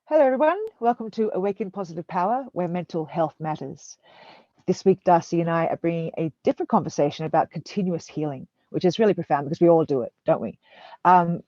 Hello, everyone. Welcome to Awaken Positive Power, where mental health matters. This week, Darcy and I are bringing a different conversation about continuous healing, which is really profound because we all do it, don't we?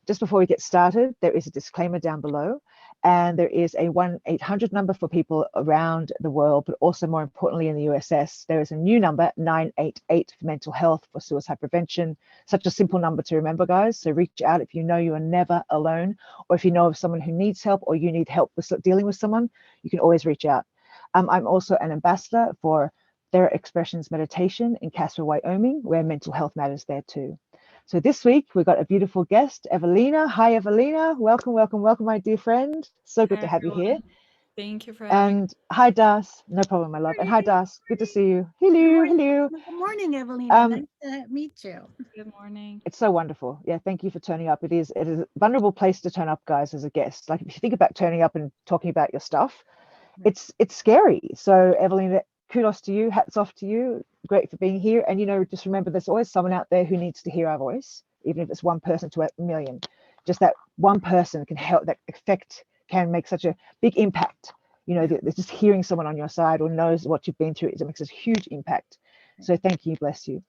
Just before we get started, there is a disclaimer down below, and there is a 1-800 number for people around the world, but also more importantly in the USS, there is a new number, 988 for mental health, for suicide prevention. Such a simple number to remember, guys. So reach out if you know you are never alone, or if you know of someone who needs help, or you need help with dealing with someone, you can always reach out. I'm also an ambassador for Theraexpressions Meditation in Casper, Wyoming, where mental health matters there too. So this week we've got a beautiful guest, Evelina. Hi, Evelina. Welcome, welcome, welcome, my dear friend. So good Hi to have you here. everyone. Thank you for having And hi, Das. No problem, my love. And hi, Morning. Das. Good to see you. Good Hello, morning. hello. Good morning, Evelina. Um, Nice to meet you. me. Good morning. it's so wonderful. Yeah, thank you for turning up. It is a vulnerable place to turn up, guys, as a guest. Like if you think about turning up and talking about your stuff, Right. it's scary. So Evelina, kudos to you, hats off to you. Great for being here. And just remember there's always someone out there who needs to hear our voice, even if it's one person to a million. Just that one person can help, that effect can make such a big impact. Yeah. Just hearing someone on your side or knows what you've been through, it makes a huge impact. So thank you, bless you.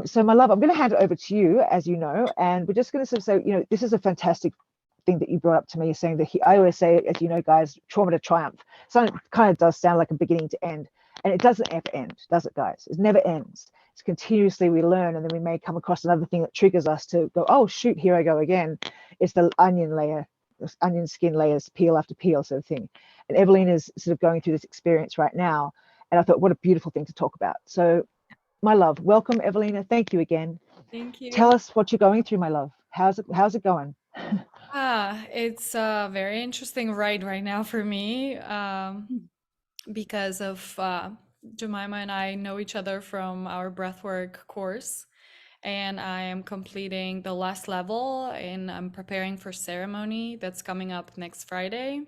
So my love, I'm going to hand it over to you, as you know, and we're just going to sort of say, this is a fantastic thing that you brought up to me, saying that I always say, as you know, guys, trauma to triumph. So it kind of does sound like a beginning to end, and it doesn't ever end, does it, guys? It never ends. It's continuously we learn, and then we may come across another thing that triggers us to go, oh shoot, here I go again. It's the onion layer, onion skin layers, peel after peel sort of thing. And Evelina's sort of going through this experience right now, and I thought, what a beautiful thing to talk about. So my love, welcome, Evelina. Thank you again. Thank Tell you. us what you're going through, my love. How's it going? It's a very interesting ride right now for me because of Jemima and I know each other from our breathwork course, and I am completing the last level and I'm preparing for ceremony that's coming up next Friday.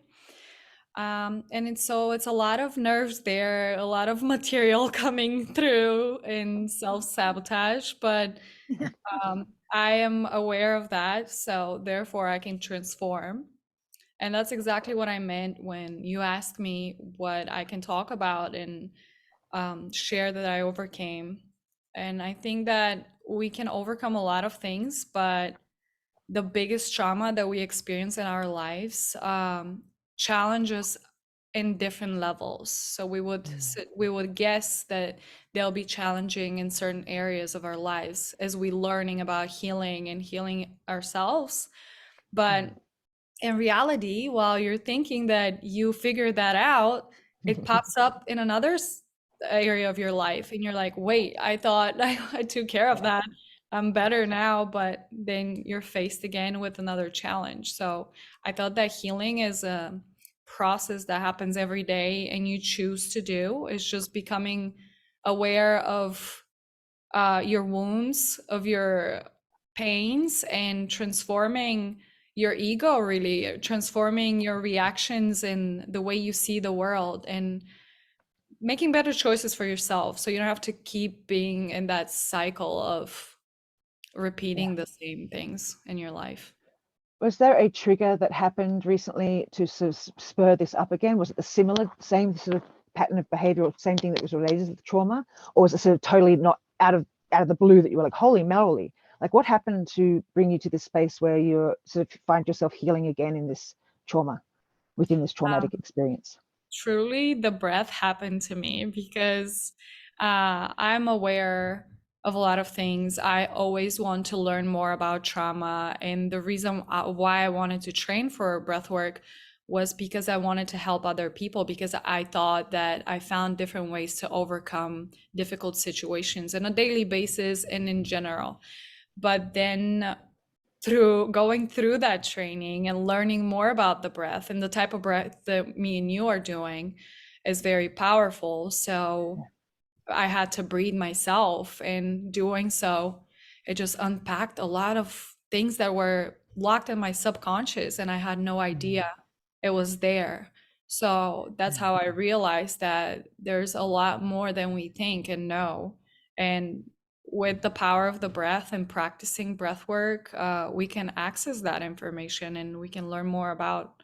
And it's a lot of nerves there, a lot of material coming through in self-sabotage, but Yeah. I am aware of that, so therefore I can transform. And that's exactly what I meant when you asked me what I can talk about and share that I overcame. And I think that we can overcome a lot of things, but the biggest trauma that we experience in our lives challenges in different levels. So we would guess that they'll be challenging in certain areas of our lives as we learning about healing and healing ourselves. But in reality, while you're thinking that you figured that out, it pops up in another area of your life, and you're like, "Wait, I thought I took care of that. I'm better now." But then you're faced again with another challenge. So I thought that healing is a process that happens every day, and you choose to do. It's just becoming aware of your wounds, of your pains, and transforming your ego, really transforming your reactions and the way you see the world, and making better choices for yourself so you don't have to keep being in that cycle of Yeah. repeating the same things in your life. Was there a trigger that happened recently to sort of spur this up again? Was it the same sort of pattern of behavior or same thing that was related to the trauma? Or was it sort of totally not out of the blue that you were like, holy moly? Like what happened to bring you to this space where you sort of find yourself healing again in this trauma, within this traumatic experience? Truly, the breath happened to me because I'm aware of a lot of things. I always want to learn more about trauma. And the reason why I wanted to train for breath work was because I wanted to help other people, because I thought that I found different ways to overcome difficult situations on a daily basis and in general. But then through going through that training and learning more about the breath, and the type of breath that me and you are doing is very powerful. So I had to breathe myself, and doing so, it just unpacked a lot of things that were locked in my subconscious, and I had no idea it was there. So that's how I realized that there's a lot more than we think and know. And with the power of the breath and practicing breath work, we can access that information and we can learn more about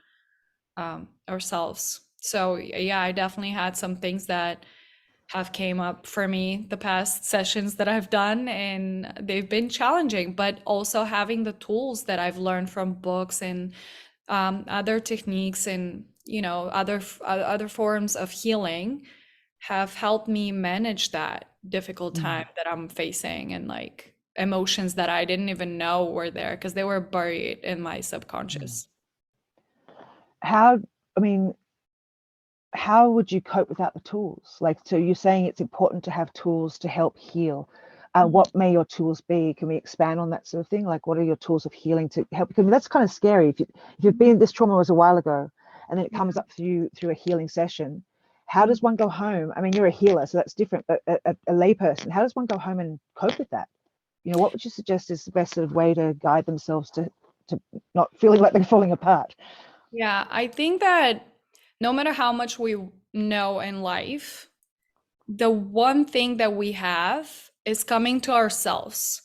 ourselves. So yeah, I definitely had some things that have came up for me the past sessions that I've done, and they've been challenging, but also having the tools that I've learned from books and other techniques and other forms of healing have helped me manage that difficult time that I'm facing, and like emotions that I didn't even know were there because they were buried in my subconscious. How, I mean, how would you cope without the tools? Like, so you're saying it's important to have tools to help heal. What may your tools be? Can we expand on that sort of thing? Like, what are your tools of healing to help? Because that's kind of scary. If you've been, this trauma was a while ago, and then it comes up through a healing session. How does one go home? I mean, you're a healer, so that's different. But a layperson, how does one go home and cope with that? You know, what would you suggest is the best sort of way to guide themselves to not feeling like they're falling apart? Yeah, I think that no matter how much we know in life, the one thing that we have is coming to ourselves.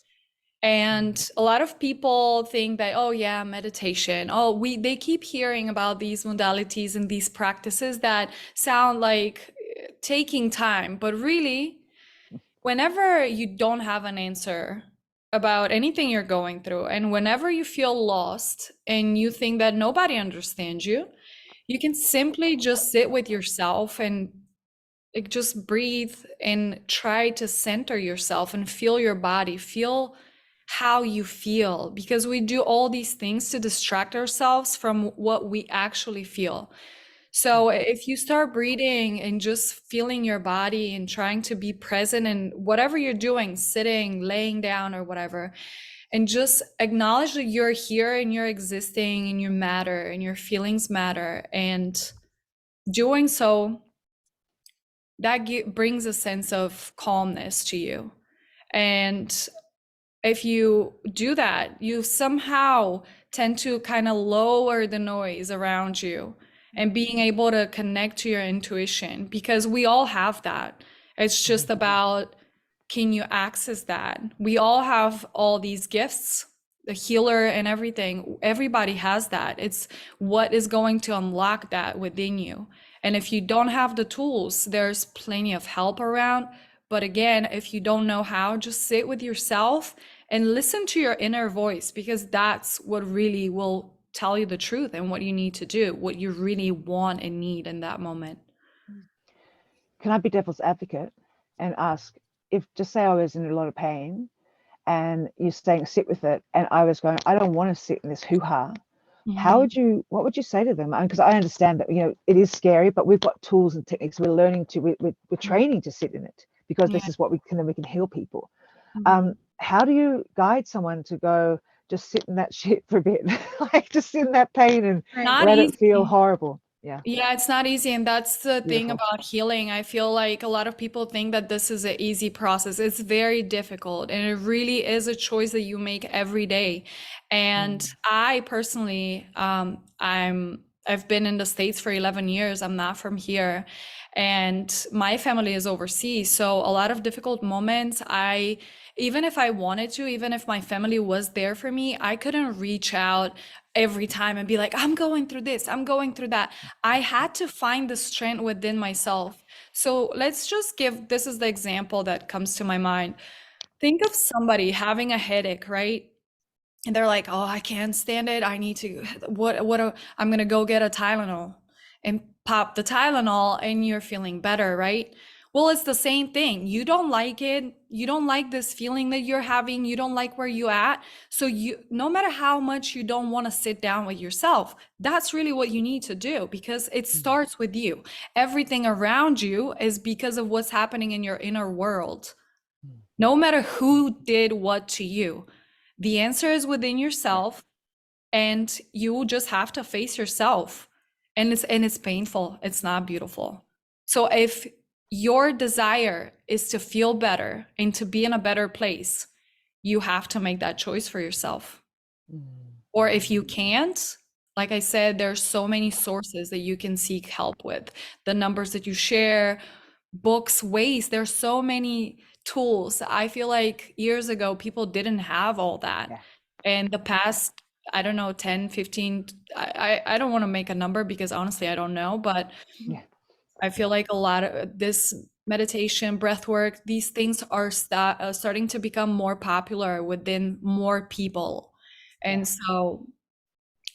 And a lot of people think that, oh yeah, meditation. Oh, they keep hearing about these modalities and these practices that sound like taking time, but really, whenever you don't have an answer about anything you're going through, and whenever you feel lost and you think that nobody understands you, you can simply just sit with yourself and like just breathe and try to center yourself and feel your body, feel how you feel, because we do all these things to distract ourselves from what we actually feel. So if you start breathing and just feeling your body and trying to be present in whatever you're doing, sitting, laying down, or whatever, and just acknowledge that you're here and you're existing and you matter and your feelings matter, and doing so, that brings a sense of calmness to you. And if you do that, you somehow tend to kind of lower the noise around you and being able to connect to your intuition, because we all have that. It's just about, can you access that? We all have all these gifts, the healer and everything. Everybody has that. It's what is going to unlock that within you. And if you don't have the tools, there's plenty of help around. But again, if you don't know how, just sit with yourself and listen to your inner voice, because that's what really will tell you the truth and what you need to do, what you really want and need in that moment. Can I be devil's advocate and ask, if just say I was in a lot of pain and you're saying sit with it, and I was going, I don't want to sit in this hoo-ha, what would you say to them? Because I understand that, it is scary, but we've got tools and techniques. We're learning we're training to sit in it, because this is what we can heal people. How do you guide someone to go, just sit in that shit for a bit, like just sit in that pain and Not let easy. it feel horrible? Yeah, it's not easy. And that's the thing Beautiful. about healing. I feel like a lot of people think that this is an easy process. It's very difficult. And it really is a choice that you make every day. And I personally, I've been in the States for 11 years. I'm not from here. And my family is overseas. So a lot of difficult moments, even if I wanted to, even if my family was there for me, I couldn't reach out every time and be like, I'm going through this, I'm going through that. I had to find the strength within myself. So let's just this is the example that comes to my mind. Think of somebody having a headache, right? And they're like, oh, I can't stand it. I need to, I'm going to go get a Tylenol and pop the Tylenol and you're feeling better, right? Well, it's the same thing. You don't like it. You don't like this feeling that you're having. You don't like where you at. So no matter how much you don't want to sit down with yourself, that's really what you need to do, because it starts with you. Everything around you is because of what's happening in your inner world. No matter who did what to you, the answer is within yourself, and you just have to face yourself. And it's painful. It's not beautiful. So if your desire is to feel better and to be in a better place, you have to make that choice for yourself. Or if you can't, like I said, there's so many sources that you can seek help with. The numbers that you share, books, ways, there's so many tools. I feel like years ago, people didn't have all that. And the past I don't know, 10, 15. I don't want to make a number because honestly, I don't know, but Yeah. I feel like a lot of this meditation, breath work, these things are starting to become more popular within more people. And Yes. so,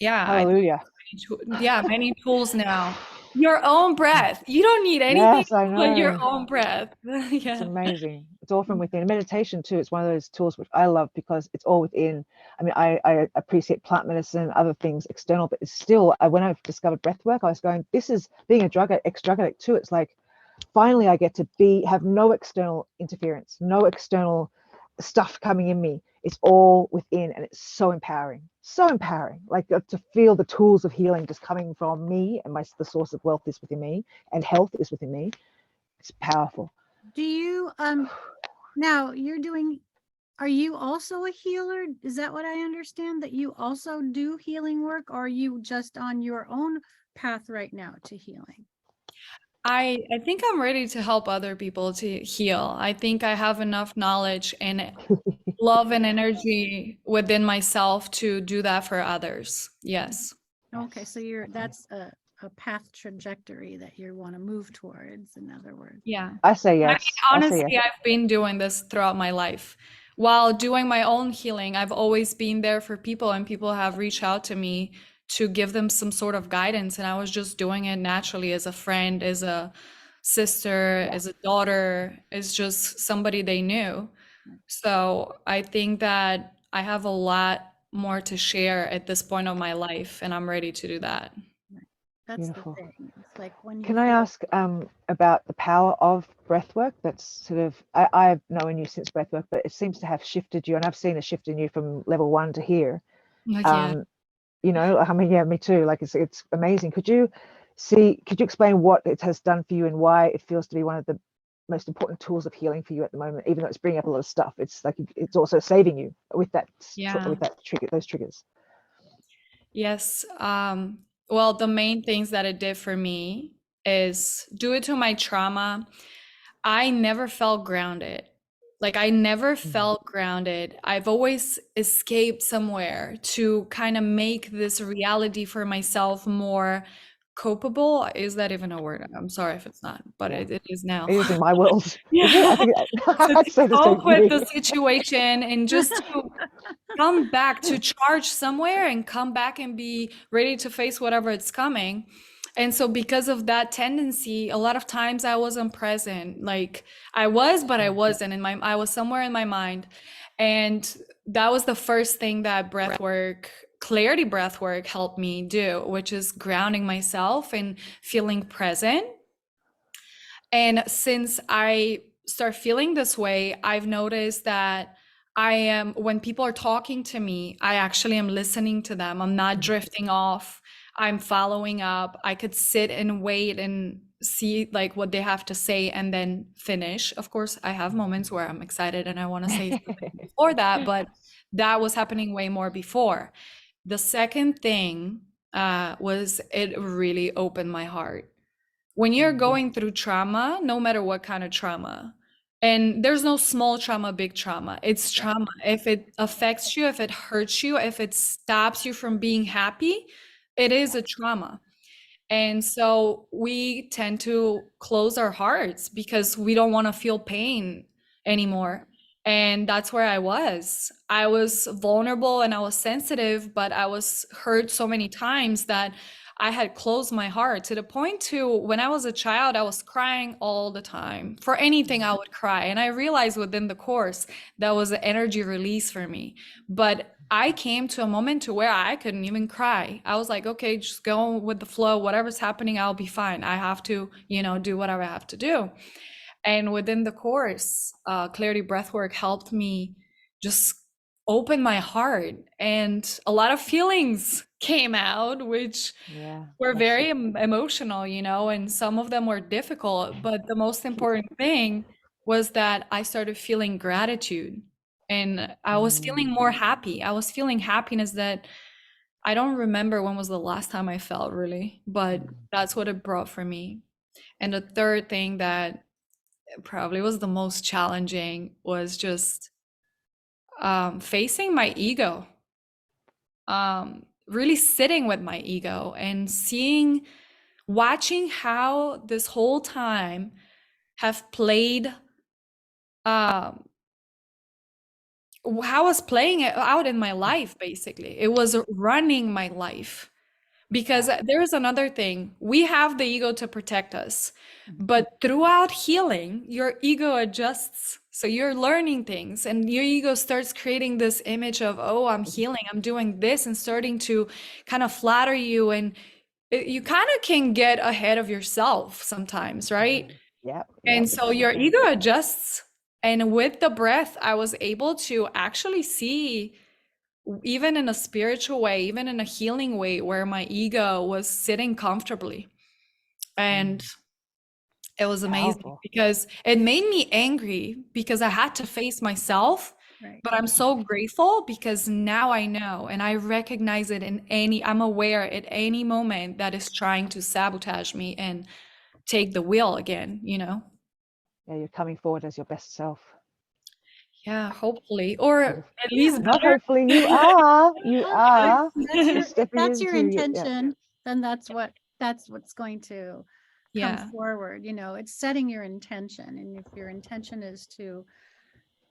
yeah, Hallelujah. yeah, many tools now. Your own breath. You don't need anything Yes, I but your know. own breath. It's Yeah. amazing. It's all from within. Meditation too. It's one of those tools which I love because it's all within. I mean, I appreciate plant medicine, other things external, but it's still. When I discovered breath work, I was going, this is being a ex-drug addict too. It's like finally I get to have no external interference, no external stuff coming in me. It's all within, and it's so empowering. So empowering. Like to feel the tools of healing just coming from me, and the source of wealth is within me, and health is within me. It's powerful. Do you now are you also a healer? Is that what I understand? That you also do healing work, or are you just on your own path right now to healing? I think I'm ready to help other people to heal. I think I have enough knowledge and love and energy within myself to do that for others. Yes. Okay, Yes. so that's a path trajectory that you want to move towards, in other words. Yeah. I say I mean, yes. I say yes. honestly, I've been doing this throughout my life. While doing my own healing, I've always been there for people, and people have reached out to me to give them some sort of guidance. And I was just doing it naturally as a friend, as a sister, Yeah. as a daughter, as just somebody they knew. So I think that I have a lot more to share at this point of my life, and I'm ready to do that. Right. That's the Beautiful. thing. It's like when you Can I feel ask about the power of breath work? That's sort of, I've known you since breath work, but it seems to have shifted you, and I've seen a shift in you from level 1 to here. Like, yeah. Um, I mean, yeah, me too. Like it's amazing. Could you explain what it has done for you and why it feels to be one of the most important tools of healing for you at the moment, even though it's bringing up a lot of stuff? It's like it's also saving you with Yeah. trigger, those triggers. Yes. Well, the main things that it did for me is due to my trauma, I never felt grounded. Like I never Mm. felt grounded. I've always escaped somewhere to kind of make this reality for myself more copable. Is that even a word? I'm sorry if it's not, but Yeah, it is now. it is in my world. Is it? I Yeah. think So I'd to say the same cope with the thing. situation and just to come back to charge somewhere and come back and be ready to face whatever it's coming. And so because of that tendency, a lot of times I wasn't present. Like I was, but I wasn't I was somewhere in my mind. And that was the first thing that clarity breath work helped me do, which is grounding myself and feeling present. And since I start feeling this way, I've noticed that when people are talking to me, I actually am listening to them. I'm not drifting off. I'm following up. I could sit and wait and see like what they have to say and then finish. Of course, I have moments where I'm excited and I want to say something before that, but that was happening way more before. The second thing was it really opened my heart when you're Yeah. going through trauma, no matter what kind of trauma, and there's no small trauma, big trauma, it's trauma. If it affects you, if it hurts you, if it stops you from being happy, it is a trauma. And so we tend to close our hearts because we don't want to feel pain anymore. And that's where I was. I was vulnerable and I was sensitive, but I was hurt so many times that I had closed my heart to the point to when I was a child, I was crying all the time. For anything, I would cry. And I realized within the course that was an energy release for me. But I came to a moment to where I couldn't even cry. I was like, okay, just go with the flow. Whatever's happening, I'll be fine. I have to, do whatever I have to do. And within the course, Clarity Breathwork helped me just open my heart. And a lot of feelings came out, which Yeah. were Bless very you. emotional, and some of them were difficult. But the most important thing was that I started feeling gratitude and I was feeling more happy. I was feeling happiness that I don't remember when was the last time I felt really, but that's what it brought for me. And the third thing that probably was the most challenging was just facing my ego. really sitting with my ego and watching how this whole time have played, um, how I was playing it out in my life, basically. It was running my life. Because there is another thing. We have the ego to protect us, but throughout healing, your ego adjusts. So you're learning things, and your ego starts creating this image of, oh, I'm healing, I'm doing this, and starting to kind of flatter you. And you kind of can get ahead of yourself sometimes, right? Yeah, And it's so so your true. ego adjusts. And with the breath, I was able to actually see, even in a spiritual way, even in a healing way, where my ego was sitting comfortably. And it was amazing Powerful. because it made me angry because I had to face myself. Right. But I'm so grateful because now I know and I recognize it I'm aware at any moment that is trying to sabotage me and take the wheel again, you know? Yeah, you're coming forward as your best self. Yeah, hopefully, or at Beautiful. least Not better. hopefully, you are. You Well, are. that's You're your, if stepping that's your into your, yeah. intention, then that's what's going to come Yeah. forward. You know, it's setting your intention. And if your intention is to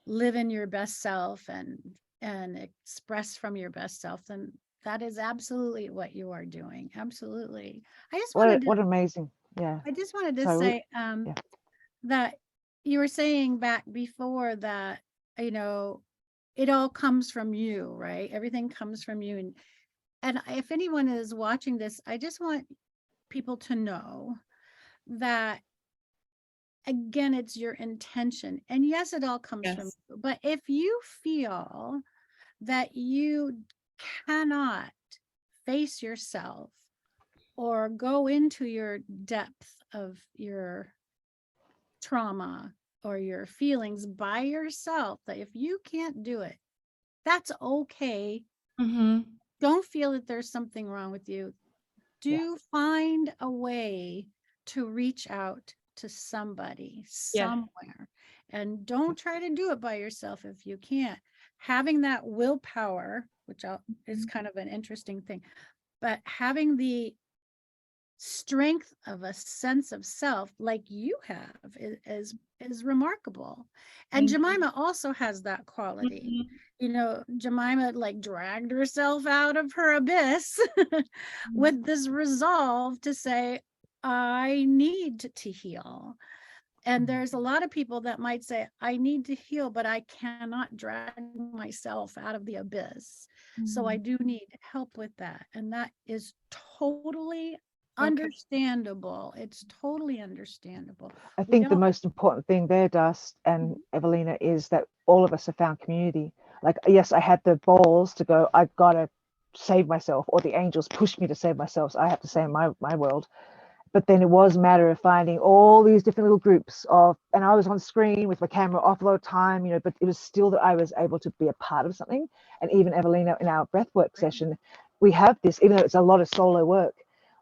live in your best self and express from your best self, then that is absolutely what you are doing. Absolutely. What amazing. Yeah. I just wanted to So say yeah. that you were saying back before that, you know, it all comes from you, right? Everything comes from you. And if anyone is watching this, I just want people to know that, again, it's your intention. And yes, it all comes from Yes. you. But if you feel that you cannot face yourself or go into your depth of your trauma or your feelings by yourself, that if you can't do it, that's okay. Mm-hmm. Don't feel that there's something wrong with you. Yeah. Do find a way to reach out to somebody Yeah. somewhere, and don't try to do it by yourself if you can't. Having that willpower, which is kind of an interesting thing, but having the strength of a sense of self like you have is remarkable. And Thank you. Jemima also has that quality. Mhm. You know, Jemima like dragged herself out of her abyss with this resolve to say, I need to heal. And there's a lot of people that might say, I need to heal, but I cannot drag myself out of the abyss. So I Mhm. do need help with that. And that is totally Okay. understandable. It's totally understandable. I We think the don't. most important thing there, Dust and Evelina, is that all of us have found community. Like, yes, I had the balls to go, I gotta save myself, or the angels pushed me to save myself. So I have to say in my world. But then it was a matter of finding all these different little groups of, and I was on screen with my camera off a lot of time, you know, but it was still that I was able to be a part of something. And even Evelina, in our breathwork session, we have this, even though it's a lot of solo work,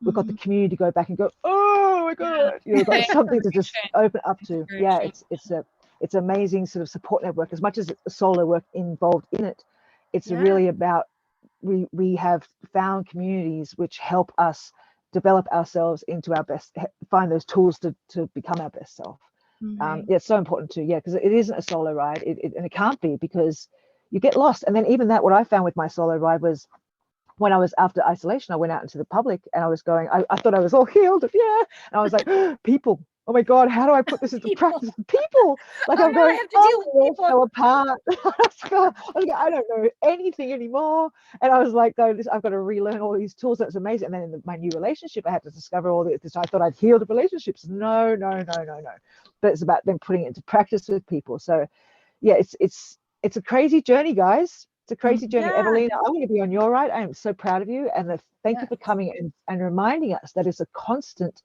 we've got the Mhm. community to go back and go, oh my Yeah. God, you know, we've got The something to just inspiration. open up to. Yeah, Inspiration. it's amazing sort of support network. As much as it's a solo work involved in it, it's Yeah. really about, we have found communities which help us develop ourselves into our best, find those tools to become our best self. Right. Yeah, it's so important too. Yeah, because it isn't a solo ride, and it can't be, because you get lost. And then even that, what I found with my solo ride was, when I was after isolation, I went out into the public and I was going, I thought I was all healed. Yeah. And I was like, people, oh my God, how do I put this into People. practice? People. Like, Oh I'm no, I going, have to oh, deal with it all people. fell apart. I don't know anything anymore. And I was like, no, I've got to relearn all these tools. That's amazing. And then in my new relationship, I had to discover all this. I thought I'd healed the relationships. No. But it's about then putting it into practice with people. So yeah, it's a crazy journey, guys. It's a crazy Mhm. journey. Yeah. Evelina, I want to be on your ride. I am so proud of you. And thank you Yeah. for coming and reminding us that it's a constant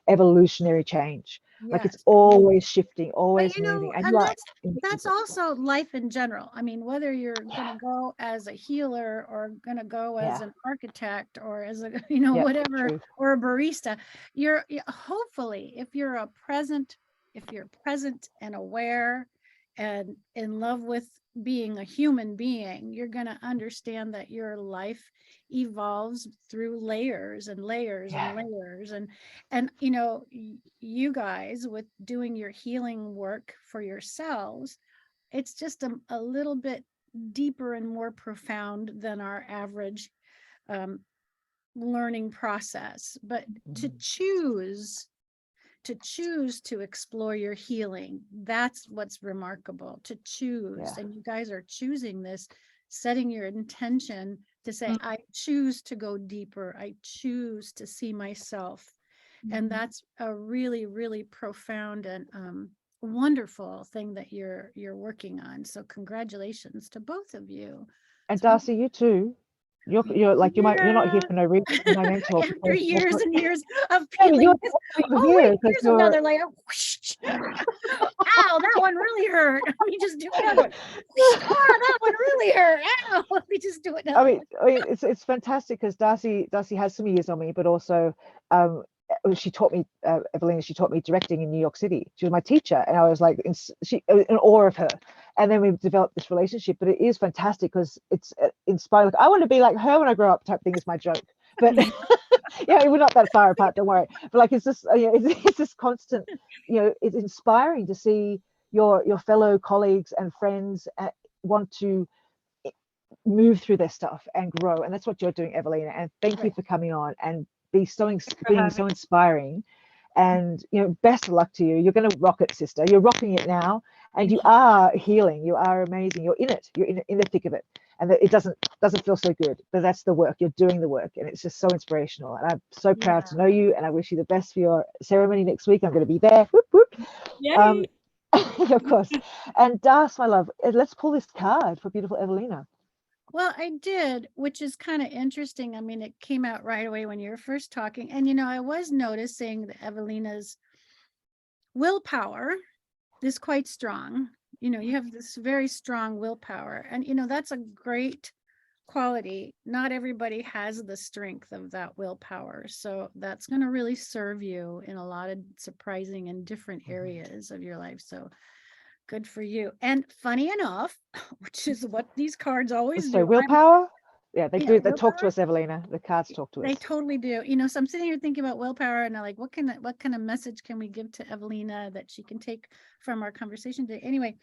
evolutionary change. Like, it's Yes. always shifting, But always you know, moving. And and you're right. that's also life in general. I mean, whether you're going to go as a healer or going to go as Yeah. an architect or as a, you know, Yep. whatever, True. or a barista, hopefully if you're present and aware, and in love with being a human being, you're going to understand that your life evolves through layers and layers Yeah. and layers. And you know, you guys with doing your healing work for yourselves, it's just a little bit deeper and more profound than our average learning process. But to choose to explore your healing, that's what's remarkable. To choose, Yeah. and you guys are choosing this, setting your intention to say, I choose to go deeper, I choose to see myself. And that's a really, really profound and wonderful thing that you're working on. So congratulations to both of you. And So Darcy, you too. You're like you're not here yeah. for no reason. You're my mentor. After years and years of No, but feeling this, you're oh here wait, because here's you're. another layer. Whoosh. Ow, that one really hurt. Let me just do another one. Whoosh. Oh, that one really hurt. Ow, let me just do another one. I mean, it's fantastic because Darcy has some years on me, but also she taught me Evelina. She taught me directing in New York City. She was my teacher, and I was like in awe of her. And then we developed this relationship. But it is fantastic because it's inspiring. Like, I want to be like her when I grow up. Type thing is my joke. But yeah, we're not that far apart. Don't worry. But like, it's just it's this constant. It's inspiring to see your fellow colleagues and friends want to move through their stuff and grow, and that's what you're doing, Evelina. And thank you for coming on and being so inspiring. And best of luck to you. You're going to rock it, sister. You're rocking it now, and you are healing. You are amazing. You're in it. You're in the thick of it, and it doesn't feel so good, but that's the work. You're doing the work, and it's just so inspirational. And I'm so proud to know you, and I wish you the best for your ceremony next week. I'm going to be there. Whoop, whoop. Yay. Of course. And Das, my love, let's pull this card for beautiful Evelina. Well, I did, which is kind of interesting. I mean, it came out right away when you were first talking. And, I was noticing that Evelina's willpower is quite strong. You have this very strong willpower. And, that's a great quality. Not everybody has the strength of that willpower. So that's going to really serve you in a lot of surprising and different areas of your life. So good for you. And funny enough, which is what these cards always do. Willpower? Yeah, they do. They Willpower? talk to us, Evelina. The cards talk to us. They totally do. So I'm sitting here thinking about willpower, and I'm like, what kind of message can we give to Evelina that she can take from our conversation today? Anyway,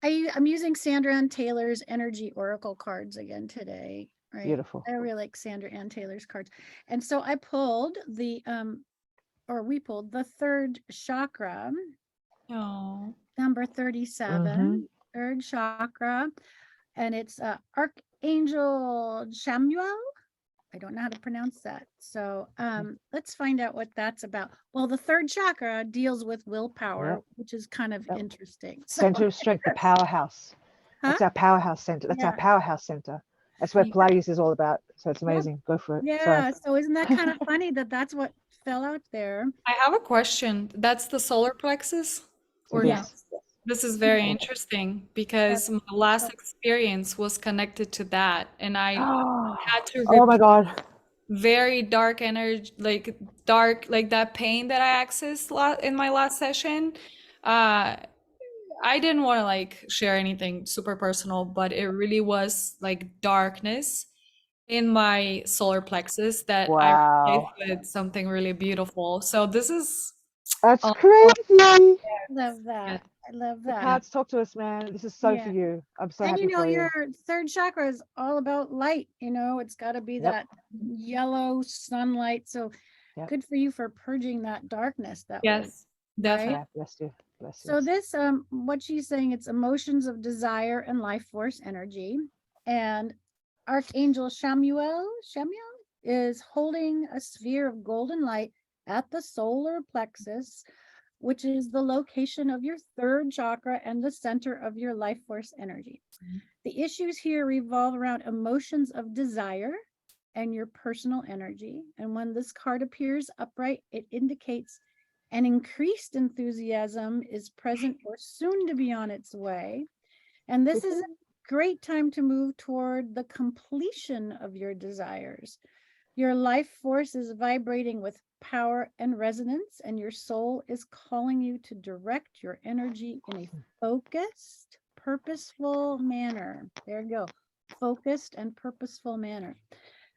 I'm using Sandra Ann Taylor's Energy Oracle cards again today. Right? Beautiful. I really like Sandra Ann Taylor's cards. And so I pulled we pulled the third chakra. Oh. Number 37, third chakra, and it's Archangel Chamuel. I don't know how to pronounce that. So let's find out what that's about. Well, the third chakra deals with willpower, which is kind of interesting. Center of strength, the powerhouse. That's our powerhouse center. That's our powerhouse center. That's what Pilates is all about. So it's amazing. Go for it. Yeah. So isn't that kind of funny that that's what fell out there? I have a question. That's the solar plexus? Or Yes. no? This is very interesting because my last experience was connected to that, and I had to oh my God. very dark energy, like that pain that I accessed in my last session. I didn't want to like share anything super personal, but it really was like darkness in my solar plexus that I replaced with something really beautiful. So this is that's crazy. Love that. I love that. The cards talk to us, man. This is so for you. I'm so happy for you. Your third chakra is all about light. It's got to be that yellow sunlight. So good for you for purging that darkness. Yes, definitely. Yeah, bless you. Bless you. So this, what she's saying, it's emotions of desire and life force energy. And Archangel Chamuel is holding a sphere of golden light at the solar plexus, which is the location of your third chakra and the center of your life force energy. The issues here revolve around emotions of desire and your personal energy. And when this card appears upright, it indicates an increased enthusiasm is present or soon to be on its way. And this is a great time to move toward the completion of your desires. Your life force is vibrating with power and resonance, and your soul is calling you to direct your energy in a focused, purposeful manner. There you go. Focused and purposeful manner.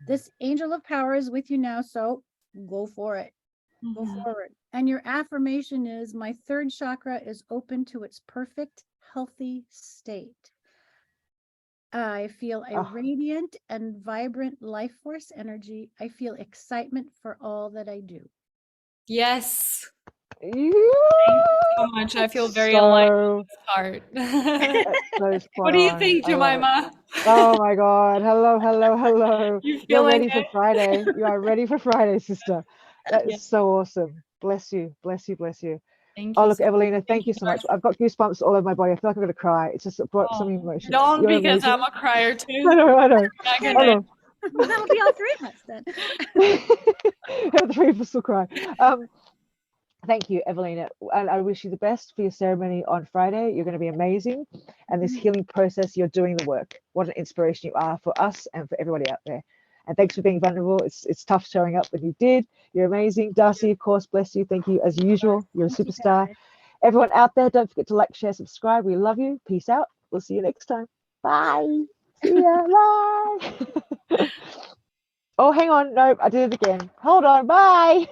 This angel of power is with you now, so go for it. Go forward. And your affirmation is, my third chakra is open to its perfect, healthy state. I feel a radiant and vibrant life force energy. I feel excitement for all that I do. Yes. Yeah. Thank you so much. I feel very aligned with this part. So spot What do you on. think, I love it. Jemima? Oh my God. Hello, hello, hello. You You're feeling ready for it? Friday. You are ready for Friday, sister. That Yeah. is so awesome. Bless you. Bless you. Bless you. Thank Oh, you look, so much. Evelina, Thank thank you, you so much. Darcy. I've got goosebumps all over my body. I feel like I'm going to cry. It's just brought so many Oh, emotions. don't, You're because I'm amazing. a crier I too. know, I know. Not Then gonna. Hold that'll be all three of us then. on. The three of us will cry. Thank you, Evelina. And I wish you the best for your ceremony on Friday. You're going to be amazing. And this healing process, you're doing the work. What an inspiration you are for us and for everybody out there. And thanks for being vulnerable. It's tough showing up, but you did. You're amazing. Darcy, of course, bless you. Thank you as usual. You're a Thank you, superstar. guys. Everyone out there, don't forget to like, share, subscribe. We love you. Peace out. We'll see you next time. Bye. See ya. Bye. Oh, hang on. No, I did it again. Hold on. Bye.